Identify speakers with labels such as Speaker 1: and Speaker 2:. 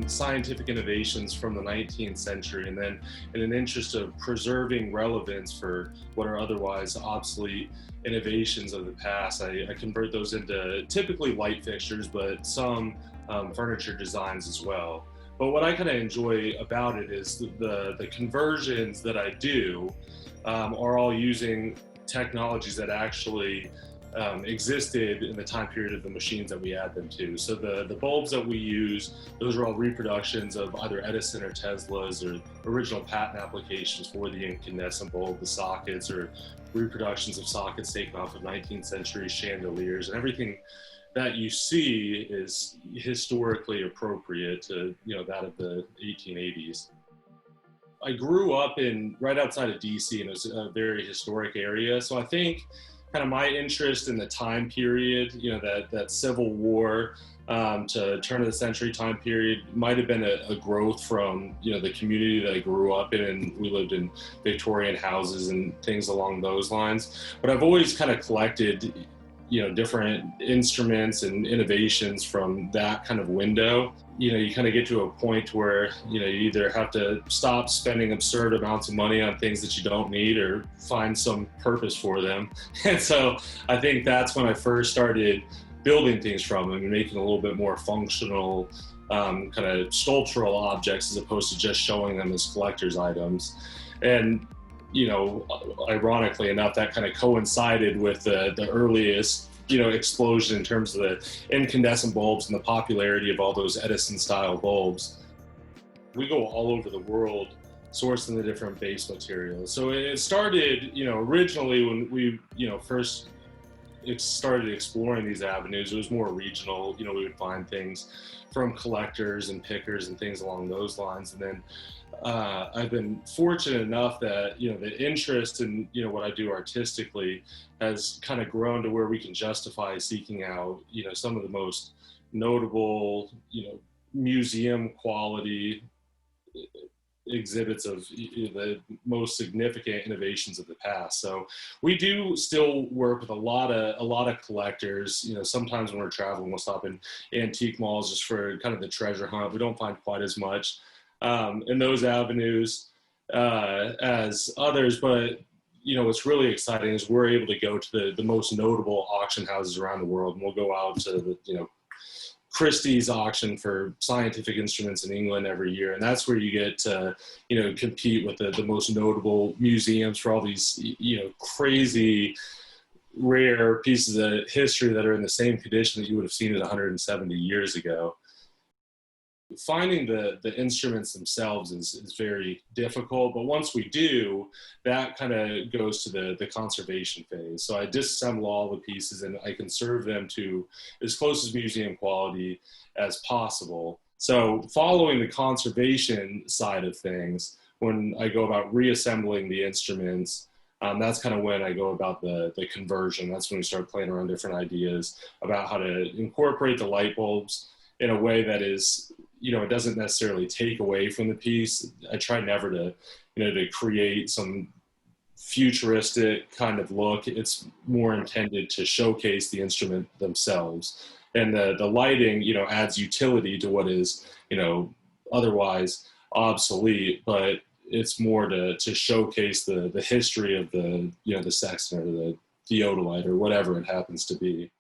Speaker 1: on scientific innovations from the 19th century, and then in an interest of preserving relevance for what are otherwise obsolete innovations of the past, I convert those into typically light fixtures, but some furniture designs as well. But what I kind of enjoy about it is the conversions that I do are all using technologies that actually existed in the time period of the machines that we add them to. So the bulbs that we use, those are all reproductions of either Edison or Tesla's or original patent applications for the incandescent bulb, the sockets, or reproductions of sockets taken off of 19th century chandeliers, and everything that you see is historically appropriate to that of the 1880s. I grew up right outside of DC, and it was a very historic area. So I think kind of my interest in the time period, that Civil War to turn of the century time period might have been a growth from, the community that I grew up in, and we lived in Victorian houses and things along those lines. But I've always kind of collected, different instruments and innovations from that kind of window. You kind of get to a point where, you either have to stop spending absurd amounts of money on things that you don't need or find some purpose for them. And so I think that's when I first started building things from them and making a little bit more functional kind of sculptural objects as opposed to just showing them as collector's items. And ironically enough, that kind of coincided with the earliest, explosion in terms of the incandescent bulbs and the popularity of all those Edison-style bulbs. We go all over the world sourcing the different base materials. So it started, originally when we, first started exploring these avenues, it was more regional. We would find things from collectors and pickers and things along those lines. And then I've been fortunate enough that, the interest in, what I do artistically has kind of grown to where we can justify seeking out, some of the most notable, museum quality exhibits of the most significant innovations of the past. So we do still work with a lot of collectors. Sometimes when we're traveling, we'll stop in antique malls just for kind of the treasure hunt. We don't find quite as much in those avenues as others, but what's really exciting is we're able to go to the most notable auction houses around the world, and we'll go out to the Christie's auction for scientific instruments in England every year, and that's where you get to compete with the most notable museums for all these crazy rare pieces of history that are in the same condition that you would have seen it 170 years ago. Finding the instruments themselves is very difficult, but once we do, that kind of goes to the conservation phase. So I disassemble all the pieces and I conserve them to as close as museum quality as possible. So following the conservation side of things, when I go about reassembling the instruments, that's kind of when I go about the conversion. That's when we start playing around different ideas about how to incorporate the light bulbs in a way that is, it doesn't necessarily take away from the piece. I try never to, to create some futuristic kind of look. It's more intended to showcase the instrument themselves. And the lighting, adds utility to what is, otherwise obsolete, but it's more to showcase the history of the sextant or the theodolite or whatever it happens to be.